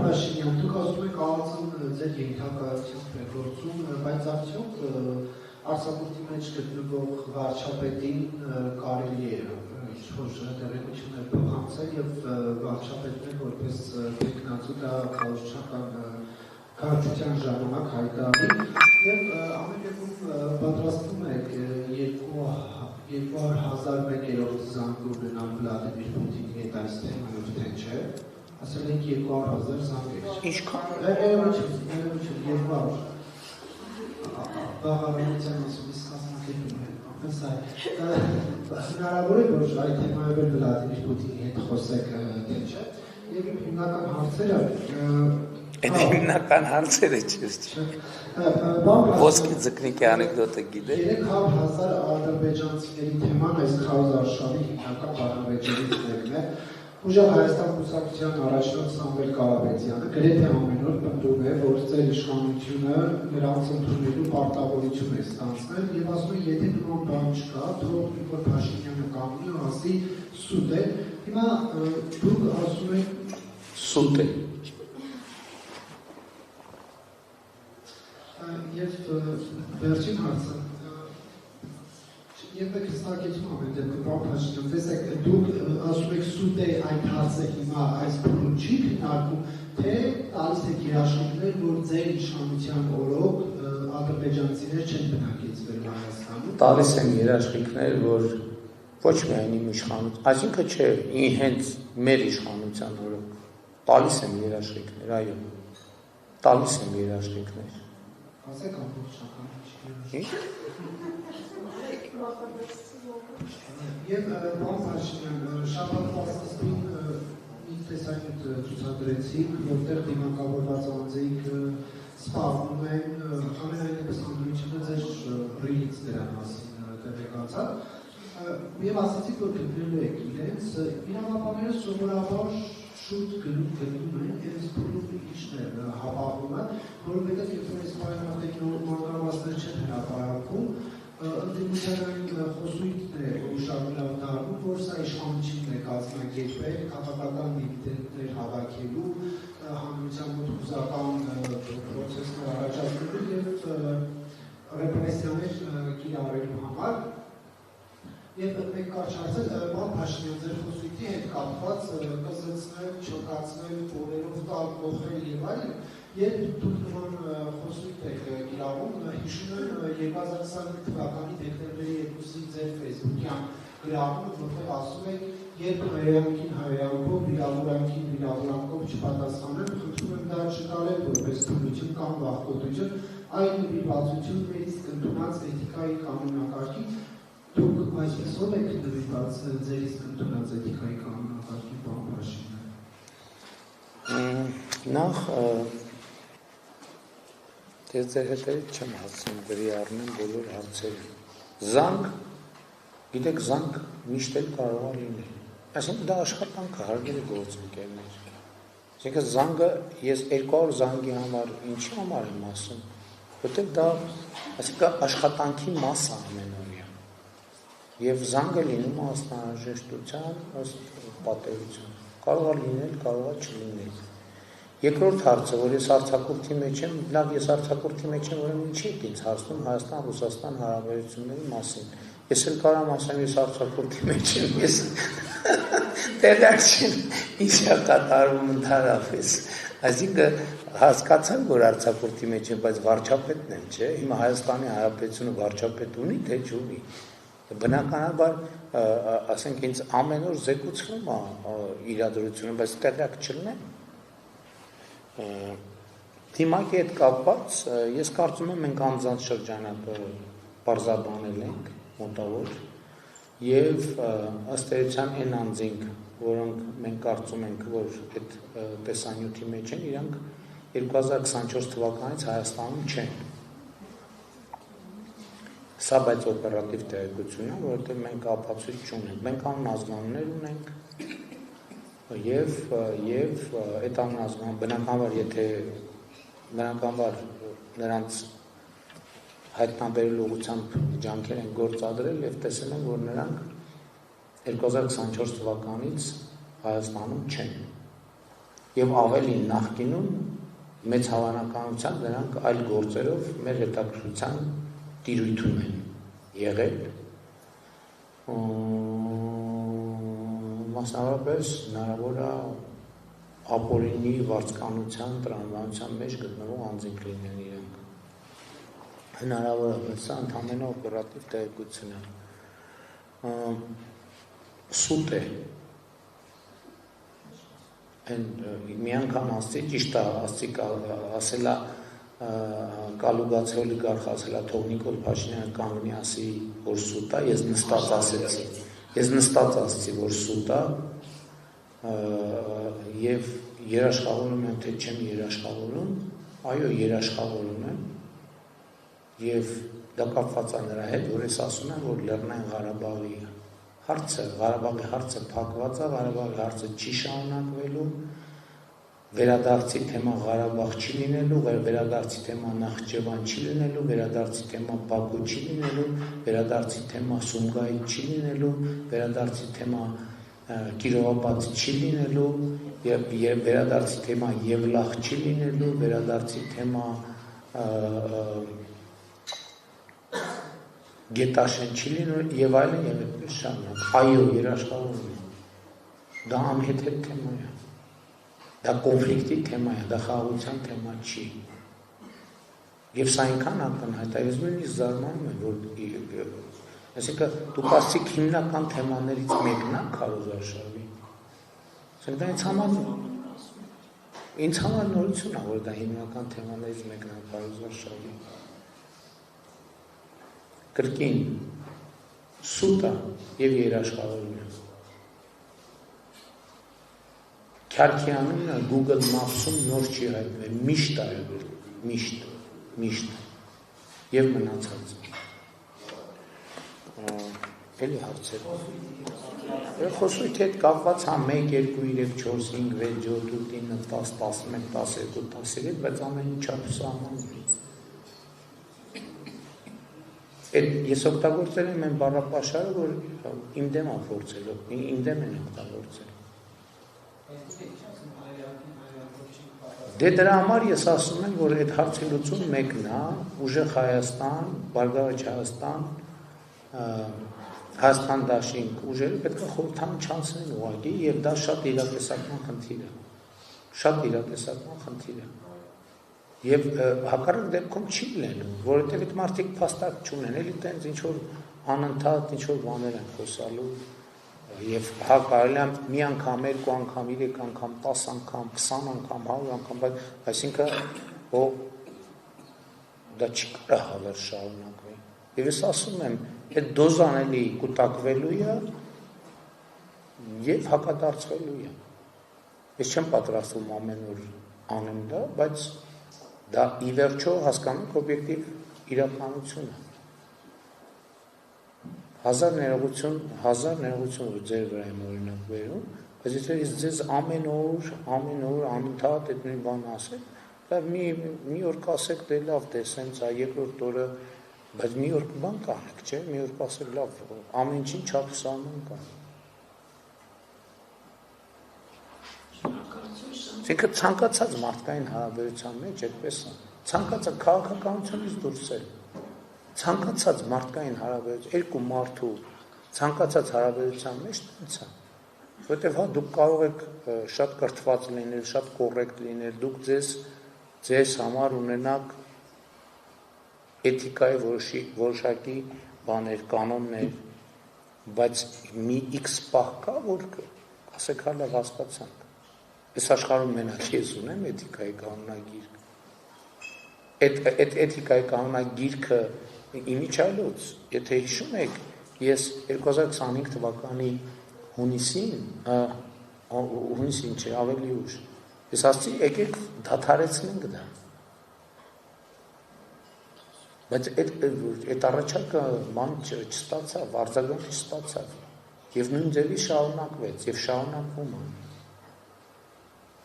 Փաշինյան, դուք ասում եք ԱԱԾ-ն ձեր ենթակայությամբ է գործում, բայց արդյոք արձակուրդի մեջ գտնվող վարչապետին կարելի է ինչ-որ տեղեկություններ փոխանցել եւ վարչապետներ որպես տեխնացու դա քարոզչական ժամանակ հայտարարի եւ ամեն դեպքում պատրաստվում եք 200,001 զանգ ունենալ Վլադիմիր Պուտինի հետ այս թեմայով թե չէ, ասել եք 200,000 զանգեր։ Ինչքան։ Երևություն, 200 բաղարանության ասում իսկ կազմակերպում է, ապենց այ, հնարավոր է, որ այդ թեմայով էլ Վլադիմիր Պուտինի հետ խոսեք թե չէ, և իմ հիմնական հարցերը Այդ հիմնական հարցերը չէ։ Ոսկի ձկնիկի անեկդոտը գիտեք։ 300,000 ադրբեջանցիների թեման այս քարոզ արշավի հիմնական բանավեճերից մեկն է։ Ուժեղ Հայաստան կուսակցության առաջնորդ Սամվել Կարապետյանը գրեթե ամեն օր պնդում է, որ ձեր իշխանությունը նրանց ընդունելու պարտավորություն է ստանձնել եւ ասում է, եթե նման բան չկա, թող որ Փաշինյանը կանգնի ու ասի սուտ է։ Հիմա դուք ասում եք սուտ է։ Եվ վերջին հարցը, և մեկ հստակեցում ամեն դեպքում պարոն Փաշինյան, տեսեք, դուք ասում եք սուտ է այդ հարցը հիմա այս փուլում չի քննարկվում, թե տալիս եք երաշխիքներ, որ ձեր իշխանության օրոք ադրբեջանցիներ չեն բնակեցվել Հայաստանում։ Տալիս են երաշխիքներ, որ ոչ միայն իմ իշխանություն, այսինքն չէ, հենց մեր իշխանության օրոք տալիս են երաշխիքներ, այո, տալիս են երաշխիքներ։ Ասեք ամբողջական Ինչ։ Եվ պարոն Փաշինյան, շաբաթվա սկզբին մի տեսանյութ ցուցադրեցիք, որտեղ դիմակավորված անձիկ սպառնում են, ամենայնպես հանրությունը ձեր ռիլից դրա մասին տեղեկացավ, եւ ասացիք, որ գտնելու եք իրենց, իրավաբանները սովորաբար շուտ գնում են եւ այս փուլում ինչն է հապաղումը, որովհետեւ երբ որ այս պայմանավորվածները մանրամասներ չեն հրապարակվում, ընդդիմության խոսույթն է ուշագրավ դառնում, որ սա իշխանությունն է կազմակերպել քաղաքական դիվիդենտներ հավաքելու, հանրության մոտ հուզական պրոցեսներ առաջացնելու եւ ռեպրեսիաներ կիրառելու համար։ Եվ մեկ կարճ հարցը, պարոն Փաշինյան, ձեր խոսույթի հետ կապված կզեցնել, չոքացնել, ֆորերով տալ, կողել եւ այլն, երբ դուք նման խոսույթ եք կիրառում, հիշում եմ 2020 թվականի դեկտեմբերի 2-ի ձեր ֆեյսբուքյան գրառումը, որտեղ ասում եք, երբ հայրանքին հայրանքով, վիրավորանքին վիրավորանքով չպատասխանեմ, խնդրում եմ դա չտալել որպես թուլություն կամ վախկոտություն, այն նվիրվածություն մերից կընդունած էթիկայի կանոնակարգից, դուք այսպեսով եք նվիրված ձերից կընդունած էթիկայի կանոնակարգին, պարոն Փաշինյան։ Նախ ես ձեր հետևից չեմ հասցնում գրի առնեմ բոլոր հարցերը։ Զանգ, գիտեք, զանգ միշտ էլ կարող է լինել։ Այսինքն դա աշխատանք է, հարգելի գործընկերներ։ Այսինքն զանգը ես 200 զանգի համար ինչի համար եմ ասում, որտեղ դա այսինքն աշխատանքի մաս է ամենօրյա։ Եվ զանգը լինում է ըստ անհրաժեշտության, ըստ պատերության։ Կարող է լինել, կարող է չլինել։ Երկրորդ հարցը, որ ես արձակուրդի մեջ եմ, լավ ես արձակուրդի մեջ եմ, ուրեմն ինչի եք ինձ հարցնում Հայաստան-Ռուսաստան հարաբերությունների մասին։ Ես էլ կարամ ասեմ, ես արձակուրդի մեջ եմ, ես տեղացին ինչ է կատարվում ընդհանրապես։ Այսինքն հասկացան, որ արձակուրդի մեջ եմ, բայց վարչապետն եմ, չէ՞։ Հիմա Հայաստանի Հանրապետությունը վարչապետ ունի, թե չունի։ Բնականաբար, ասենք ինձ ամեն օր զեկուցվում է իրադրությունը, բայց տեղյակ չլինեմ։ Թիմակի հետ կապված, ես կարծում եմ մենք անձանց շրջանակը պարզաբանել ենք մոտավոր եւ ըստ էության այն անձինք, որոնք մենք կարծում ենք, որ այդ տեսանյութի մեջ են, իրանք 2024 թվականից Հայաստանում չեն։ Սա բայց օպերատիվ տեղեկություն է, որովհետեւ մենք ապացույց չունենք։ Մենք անազգաններ ունենք եւ այդ անազգան բնականաբար եթե բնականաբար նրանց հայտնաբերելու ուղղությամբ ջանքեր են գործադրել եւ տեսել են, որ նրանք 2024 թվականից Հայաստանում չեն։ եւ ավելին նախկինում մեծ հավանականությամբ նրանք այլ գործերով մեր հետաքրքրության տիրույթում են եղել մասնավորապես հնարավոր է ապօրինի վարձկանության տրամաբանության մեջ գտնվող անձինք լինեն իրենք հնարավոր է բայց սա ընդհանրապես օպերատիվ տեղեկություն է սուտ է մի անգամ ասցի ճիշտ է ասցի ասելա կալուգացի օլիգարխ ասելա թող Նիկոլ Փաշինյանը կանգնի ասի որ սուտ է ես նստած ասեցի որ սուտ է եւ երաշխավորում եմ թե չեմ երաշխավորում այո երաշխավորում եմ եւ դա կապված է նրա հետ որ ես ասում եմ որ Լեռնային Ղարաբաղի Ղարաբաղի հարցը փակված է Ղարաբաղի հարցը չի շարունակվելու վերադարձի թեմա Ղարաբաղ չի լինելու վերադարձի թեմա Նախճեվան չի լինելու վերադարձի թեմա Բաքու չի լինելու վերադարձի թեմա Սումգայիթ չի լինելու վերադարձի թեմա Կիրովապատի չի լինելու եւ վերադարձի թեմա Եվլախ չի լինելու վերադարձի թեմա Գետաշեն չի լինելու եւ այլն եւ այդպես շարունակ այո երաշխավորում է դա անհեթեթ թեմա է դա կոնֆլիկտի թեմա է դա խաղաղության թեմա չի եւ սա այնքան ակնհայտ է ես նույնիսկ զարմանում եմ որ այսինքն դուք ասացիք հիմնական թեմաներից մեկն է քարոզարշավի ասենք դա ինձ համար նորություն է որ դա հիմնական թեմաներից մեկն է քարոզարշավի կրկին սուտ է եւ երաշխավորում է Քյարքյանունը Google Maps-ում նոր չի հայտնվել միշտ է եղել միշտ եւ մնացած էլի հարցեր խոսույթի հետ կապված հա 1 2 3 4 5 6 7 8 9 10 11 12 13 բայց ամեն ինչ չափսահման ես օգտագործել եմ այն բառապաշարը որ իմ դեմ է փորձել իմ դեմ են օգտագործել դե դրա համար ես ասում եմ որ այդ հարցի լուծում մեկն է ուժեղ Հայաստան Բարգավաճ Հայաստան դաշինք ուժերը պետք է խորհրդան չանցնեն ուղղակի եւ դա շատ իրատեսական խնդիր է եւ հակառակ դեպքում չի լինելու որովհետեւ այդ մարդիկ փաստակ չունեն էլի տենց ինչ որ անընդհատ ինչ որ բաներ են խոսալու եւ հա կարելի է մի անգամ երկու անգամ 3 անգամ 10 անգամ 20 անգամ 100 անգամ բայց այսինքն դա չի կարող հավեր շարունակվել եւ ես ասում եմ այդ դոզան էլի կուտակվելու է եւ հակադարձվելու է ես չեմ պատրաստվում ամեն օր անեմ դա բայց դա ի վերջո հասկանում օբյեկտիվ իրականություն է հազար ներողություն որ ձեր վրա եմ օրինակ վերում բայց եթե ես ձեզ ամեն օր անընդհատ այդ նույն բանը ասեք դա մի օր կասեք դե լավ դե սենց է երկրորդ օրը բայց մի օր բան կանեք չէ մի օր կասեք լավ ամեն ինչին չափսահման կա Ինքը ցանկացած մարդկային հարաբերության մեջ այդպես է ցանկացած քաղաքականությունից դուրս է ցանկացած մարդկային հարաբերություն երկու մարդու ցանկացած հարաբերության մեջ տենց է որտեվ հա դուք կարող եք շատ կրթված լինել շատ կոռեկտ լինել դուք ձեզ համար ունենաք էթիկայի որոշակի բաներ կանոններ բայց մի X պահ կա որ ասեք հա լավ հասկացանք Այս աշխարհում մենակ ես ունեմ էթիկայի կանոնագիրք։ Այդ էթիկայի կանոնագիրքը իմիջայլոց, եթե հիշում եք, ես 2025 թվականի հունիսին չէ, ավելի ուշ, ես ասացի եկեք դադարեցնենք դա։ Բայց այդ առաջարկը ման չստացավ, արձագանք չստացավ, եւ նույն ձևի շարունակվեց եւ շարունակվում է։